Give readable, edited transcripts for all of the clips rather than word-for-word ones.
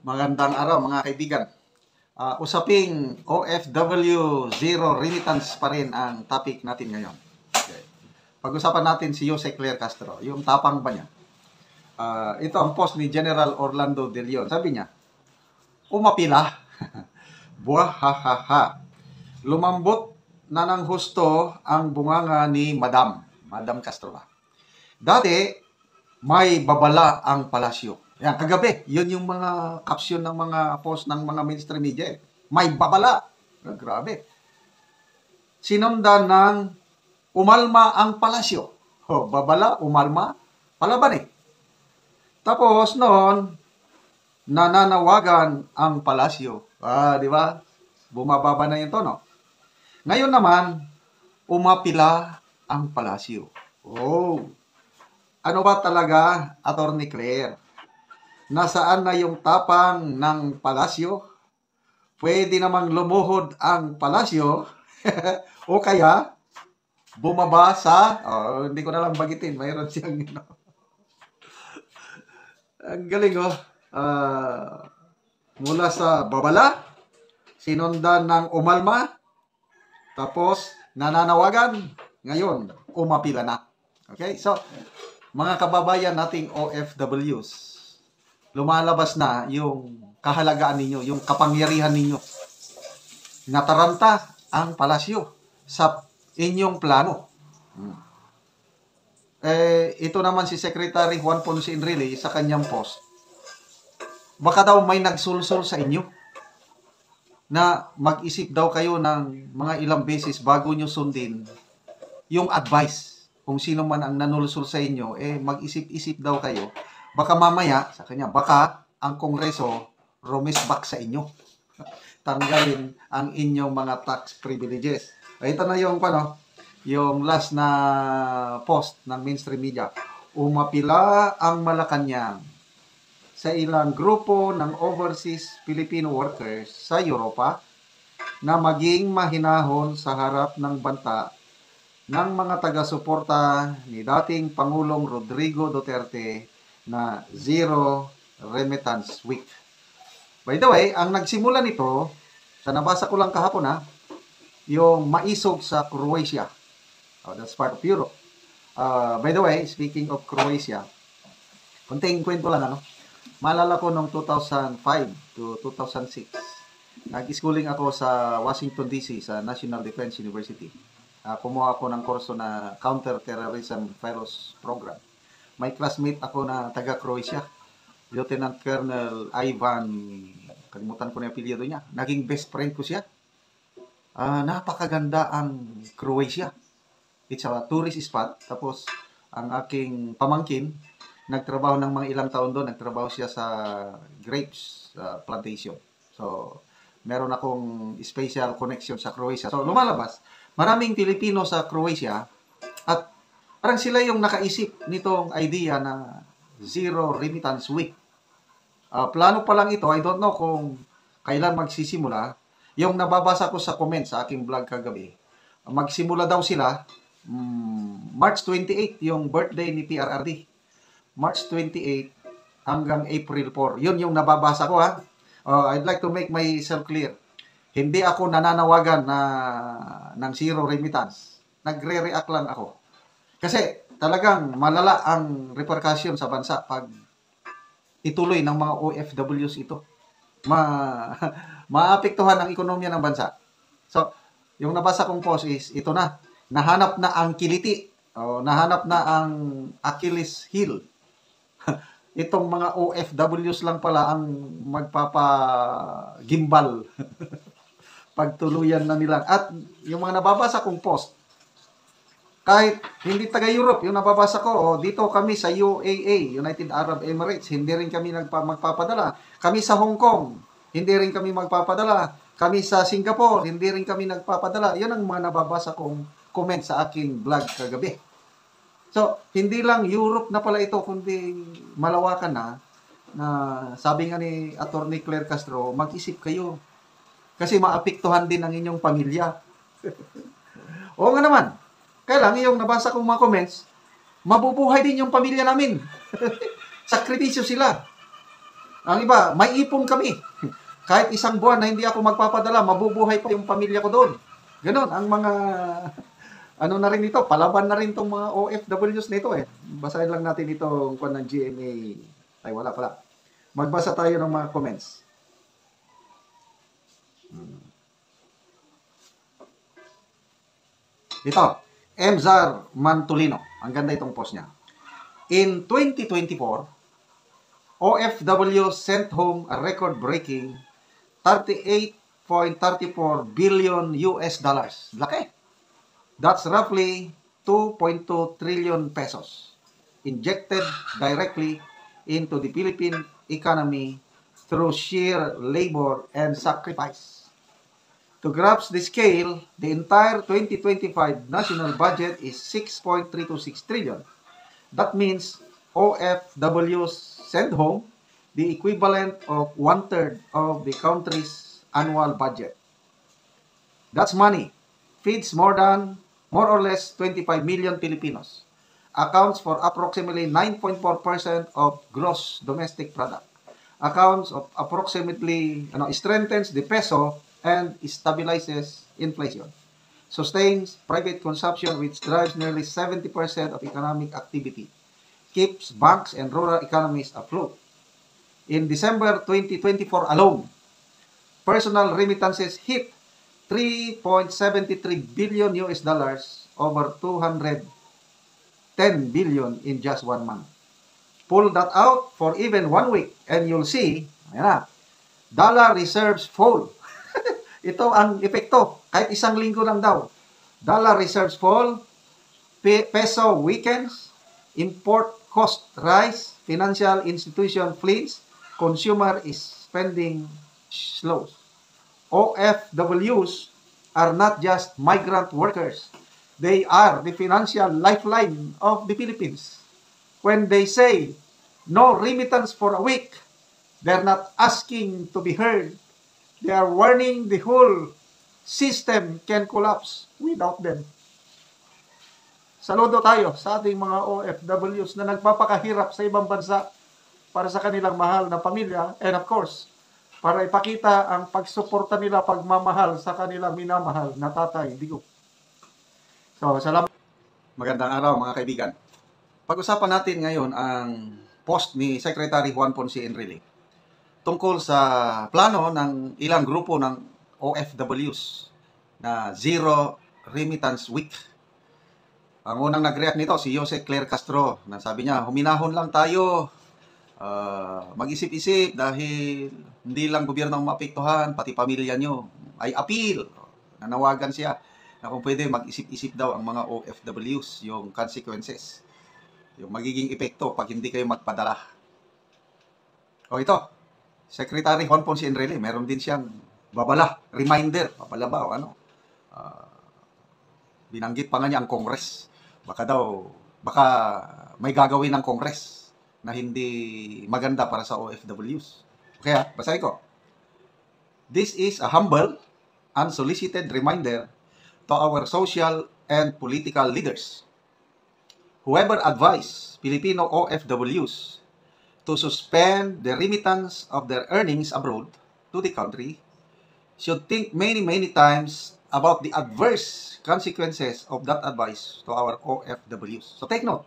Magandang araw mga kaibigan. Usaping OFW Zero Remittance pa rin ang topic natin ngayon. Okay. Pag-usapan natin si Jose Claire Castro, yung tapang ba niya. Ito ang post ni General Orlando De Leon. Sabi niya, umapila, buwahahaha, lumambot na ng husto ang bunganga ni Madam Castro. Dati, may babala ang palasyo. Yan, kagabi, yun yung mga caption ng mga post ng mga mainstream media. May babala. Grabe. Sinundan ng umalma ang palasyo. Babala, umalma, palaban eh. Tapos noon, nananawagan ang palasyo. Di ba? Bumababa na yung tono. Ngayon naman, umapila ang palasyo. Ano ba talaga, Attorney Claire? Nasaan na yung tapang ng palasyo? Pwede namang lumuhod ang palasyo o kaya bumaba sa, hindi ko na lang bagitin, mayroon siyang, ang galing mula sa babala, sinundan ng umalma, tapos nananawagan, ngayon, umapila na. Okay, so, mga kababayan nating OFWs, lumalabas na yung kahalagaan ninyo, yung kapangyarihan ninyo. Nataranta ang palasyo sa inyong plano. Ito naman si Secretary Juan Ponce Enrile sa kanyang post. Baka daw may nagsulsul sa inyo na mag-isip daw kayo ng mga ilang beses bago nyo sundin yung advice. Kung sino man ang nanulsul sa inyo, mag-isip-isip daw kayo. Baka mamaya, sa kanya, baka ang Kongreso rumisbak sa inyo. Tanggalin ang inyong mga tax privileges. Ito na yung, yung last na post ng mainstream media. Umapila ang Malacanang sa ilang grupo ng overseas Filipino workers sa Europa na maging mahinahon sa harap ng banta ng mga taga-suporta ni dating Pangulong Rodrigo Duterte na Zero Remittance Week. By the way, ang nagsimula nito, sa nabasa ko lang kahapon yung maisog sa Croatia. That's part of Europe. By the way, speaking of Croatia, konting kwento lang Maalala ko noong 2005 to 2006, nag-schooling ako sa Washington DC sa National Defense University. Kumuha ako ng kurso na Counter-Terrorism Fellows Program. May classmate ako na taga-Croatia, Lieutenant Colonel Ivan, kalimutan ko na yung apelyido niya. Naging best friend ko siya. Napakaganda ang Croatia. It's a tourist spot. Tapos, ang aking pamangkin, nagtrabaho ng mga ilang taon doon. Nagtrabaho siya sa grapes plantation. So, meron akong special connection sa Croatia. So, lumalabas. Maraming Pilipino sa Croatia at parang sila yung nakaisip nitong idea na Zero Remittance Week. Plano pa lang ito, I don't know kung kailan magsisimula. Yung nababasa ko sa comment sa aking vlog kagabi, magsimula daw sila March 28, yung birthday ni PRRD. March 28 hanggang April 4. Yun yung nababasa ko I'd like to make myself clear. Hindi ako nananawagan ng Zero Remittance. Nagre-react lang ako. Kasi talagang malala ang repercussion sa bansa pag ituloy ng mga OFWs ito. Maapektuhan ang ekonomiya ng bansa. So, yung nabasa kong post is, ito na. Nahanap na ang kiliti. Nahanap na ang Achilles heel. Itong mga OFWs lang pala ang magpapagimbal. Pagtuluyan na nila. At yung mga nababasa kong post, kahit hindi taga-Europe, yung nababasa ko, dito kami sa UAE, United Arab Emirates, hindi rin kami magpapadala. Kami sa Hong Kong, hindi rin kami magpapadala. Kami sa Singapore, hindi rin kami nagpapadala. Yan ang mga nababasa kong comment sa aking vlog kagabi. So, hindi lang Europe na pala ito, kundi malawakan na sabi nga ni Attorney Claire Castro, mag-isip kayo. Kasi maapektuhan din ang inyong pamilya. Oo nga naman. Kaya lang, yung nabasa kong mga comments, mabubuhay din yung pamilya namin. Sakripisyo sila. Ang iba, may ipon kami. Kahit isang buwan na hindi ako magpapadala, mabubuhay pa yung pamilya ko doon. Ganon, ang mga, ano na rin ito, palaban na rin itong mga OFWs nito eh. Basahin lang natin itong kung ng GMA. Ay, wala pala. Magbasa tayo ng mga comments. Ito, Mzar Mantulino. Ang ganda itong post niya. In 2024, OFW sent home a record-breaking 38.34 billion US dollars. Laki. That's roughly 2.2 trillion pesos injected directly into the Philippine economy through sheer labor and sacrifice. To grasp the scale, the entire 2025 national budget is 6.326 trillion. That means OFWs send home the equivalent of 1/3 of the country's annual budget. That's money. Feeds more or less 25 million Filipinos. Accounts for approximately 9.4% of gross domestic product. Accounts of approximately, strengthens the peso and stabilizes inflation. Sustains private consumption which drives nearly 70% of economic activity. Keeps banks and rural economies afloat. In December 2024 alone, personal remittances hit 3.73 billion US dollars, over 210 billion in just 1 month. Pull that out for even 1 week and you'll see, ayan na, dollar reserves fall. Ito ang epekto. Kahit isang linggo lang daw. Dollar reserves fall, peso weakens, import cost rise, financial institution flees, consumer is spending slows. OFWs are not just migrant workers. They are the financial lifeline of the Philippines. When they say no remittance for a week, they're not asking to be heard. They are warning the whole system can collapse without them. Saludo tayo sa ating mga OFWs na nagpapakahirap sa ibang bansa para sa kanilang mahal na pamilya, and of course, para ipakita ang pagsuporta nila, pagmamahal sa kanilang minamahal na tatay, Digong. So, salamat. Magandang araw mga kaibigan. Pag-usapan natin ngayon ang post ni Secretary Juan Ponce Enrile tungkol sa plano ng ilang grupo ng OFWs na Zero Remittance Week. Ang unang nag-react nito, si Jose Claire Castro, na sabi niya, huminahon lang tayo, mag-isip-isip dahil hindi lang gobyerno ang maapektuhan, pati pamilya nyo. Ay appeal. Nanawagan siya na kung pwede mag-isip-isip daw ang mga OFWs, yung consequences, yung magiging epekto pag hindi kayo magpadala. O ito, Secretary Juan Ponce Enrile, meron din siyang babala, reminder, babala ba o ano. Binanggit pa nga niya ang Congress. Baka may gagawin ng Congress na hindi maganda para sa OFWs. Kaya, basahin ko. This is a humble, unsolicited reminder to our social and political leaders. Whoever advised Filipino OFWs to suspend the remittance of their earnings abroad to the country should think many times about the adverse consequences of that advice to our OFWs. So take note,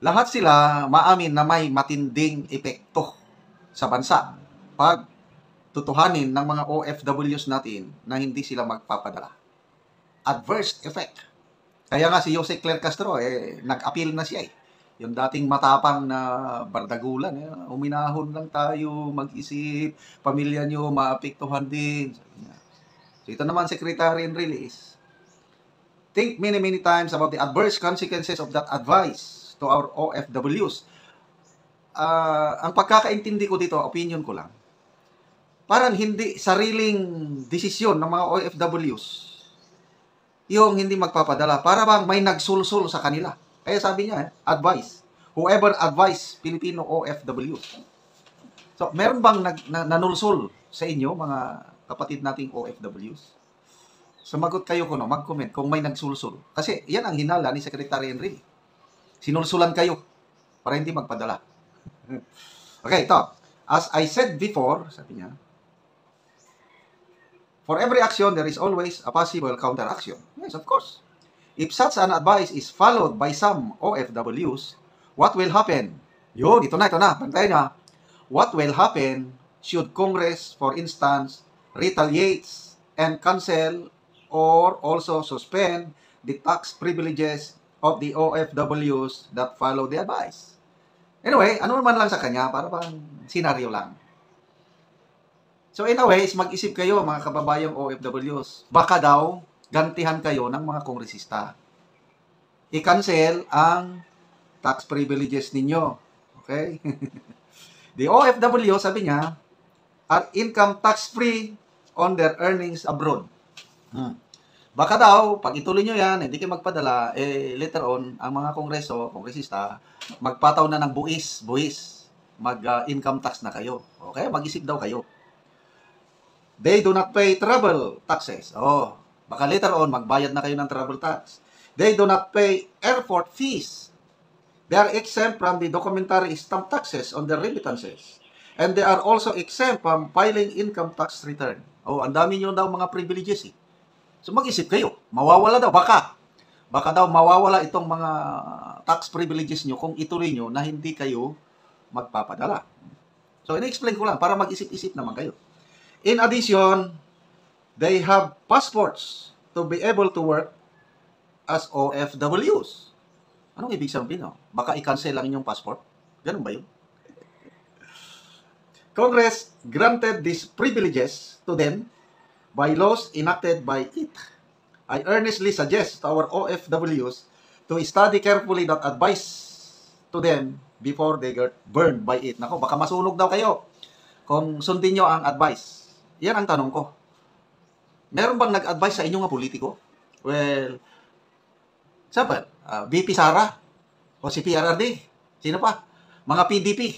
lahat sila maamin na may matinding epekto sa bansa pag tutuhanin ng mga OFWs natin na hindi sila magpapadala. Adverse effect. Kaya nga si Jose Claire Castro, nag-appeal na siya Yung dating matapang na bardagulan, uminahon lang tayo, mag-isip, pamilya nyo, maapektuhan din. So ito naman, Secretary Enrile is, think many times about the adverse consequences of that advice to our OFWs. Ang pagkakaintindi ko dito, opinion ko lang, parang hindi sariling desisyon ng mga OFWs yung hindi magpapadala. Para bang may nagsulsul sa kanila. Kaya sabi niya, advice. Whoever advise Filipino OFWs. So, meron bang nanulsul sa inyo, mga kapatid nating OFWs? Sumagot kayo kuno, mag-comment kung may nagsulsul. Kasi yan ang hinala ni Secretary Enrile. Sinulsulan kayo para hindi magpadala. Okay, ito. As I said before, sabi niya, for every action, there is always a possible counteraction. Yes, of course. If such an advice is followed by some OFWs, what will happen? Yun, ito na. Bantayan niya. What will happen should Congress, for instance, retaliates and cancel or also suspend the tax privileges of the OFWs that follow the advice? Anyway, ano naman lang sa kanya, para bang senaryo lang. So in a way, mag-isip kayo mga kababayang OFWs. Baka daw, gantihan kayo ng mga kongresista. I-cancel ang tax privileges ninyo. Okay? The OFW, sabi niya, are income tax-free on their earnings abroad. Baka daw, pag ituloy nyo yan, hindi kayo magpadala, later on, ang mga kongresista, magpataw na ng buwis, mag-income tax na kayo. Okay? Mag-isip daw kayo. They do not pay travel taxes. Baka later on, magbayad na kayo ng travel tax. They do not pay airport fees. They are exempt from the documentary stamp taxes on their remittances. And they are also exempt from filing income tax return. Ang dami nyo daw mga privileges eh. So mag-isip kayo. Mawawala daw. Baka daw mawawala itong mga tax privileges nyo kung ituloy nyo na hindi kayo magpapadala. So in-explain ko lang para mag-isip-isip naman kayo. In addition, they have passports to be able to work as OFWs. Anong ibig sabihin? Baka i-cancel lang inyong passport? Ganun ba yun? Congress granted these privileges to them by laws enacted by it. I earnestly suggest to our OFWs to study carefully that advice to them before they get burned by it. Nako, baka masunog daw kayo kung sundin nyo ang advice. Yan ang tanong ko. Meron bang nag-advise sa inyo nga politiko? Well, example, VP Sara o si PRRD. Sino pa? Mga PDP.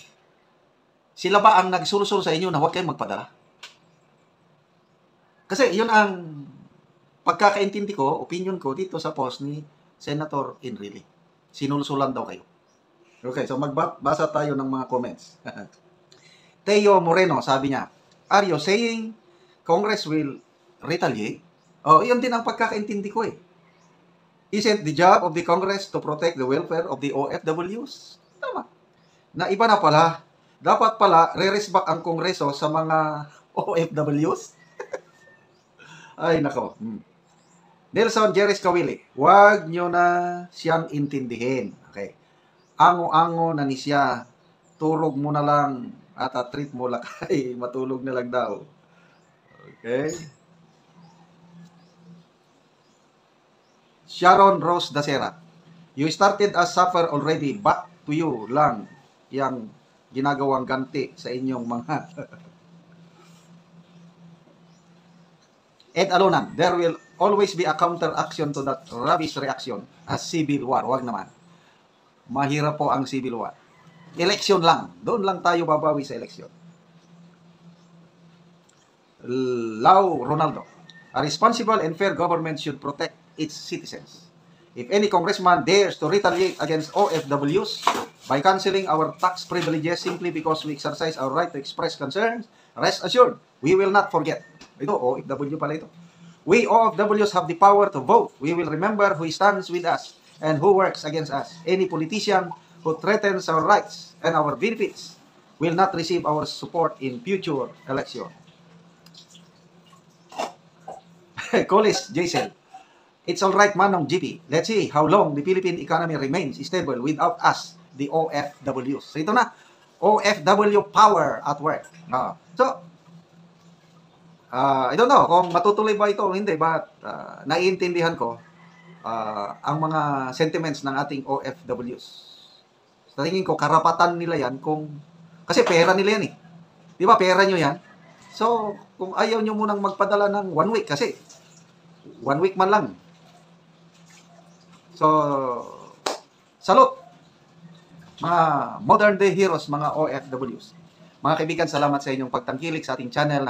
Sila ba ang nagsulusol sa inyo na huwag kayong magpadala? Kasi yun ang pagkakaintindi ko, opinion ko dito sa post ni Senator Enrile. Sinulusulan daw kayo. Okay, so magbasa tayo ng mga comments. Teo Moreno, sabi niya, are you saying Congress will retaliate? Yun din ang pagkakaintindi ko eh. Isn't the job of the Congress to protect the welfare of the OFWs? Tama. Na iba na pala, dapat pala re-resback ang Kongreso sa mga OFWs? Ay, nako. Nelson Jerez Kawili, wag nyo na siyang intindihin. Okay. Ango-ango na ni siya, tulog mo na lang at treat mo lakay, matulog na lang daw. Okay. Sharon Rose Dacera, you started as suffer already, back to you lang yang ginagawang ganti sa inyong mga Ed Alonan, there will always be a counter-action to that rubbish reaction as civil war. Wag naman. Mahirap po ang civil war. Election lang. Doon lang tayo babawi sa election. Lau Ronaldo, a responsible and fair government should protect its citizens. If any congressman dares to retaliate against OFWs by canceling our tax privileges simply because we exercise our right to express concerns, rest assured, we will not forget. Ito, OFW pala ito. We OFWs have the power to vote. We will remember who stands with us and who works against us. Any politician who threatens our rights and our benefits will not receive our support in future election. Colis Jason, it's all right, Manong GP. Let's see how long the Philippine economy remains stable without us, the OFWs. So ito na, OFW power at work. I don't know kung matutuloy ba ito o hindi, but naiintindihan ko ang mga sentiments ng ating OFWs. Sa tingin ko, karapatan nila yan kasi pera nila yan eh. Di ba, pera nyo yan? So, kung ayaw nyo munang magpadala ng 1 week, kasi 1 week man lang. So, salute! Mga modern day heroes, mga OFWs. Mga kaibigan, salamat sa inyong pagtangkilik sa ating channel.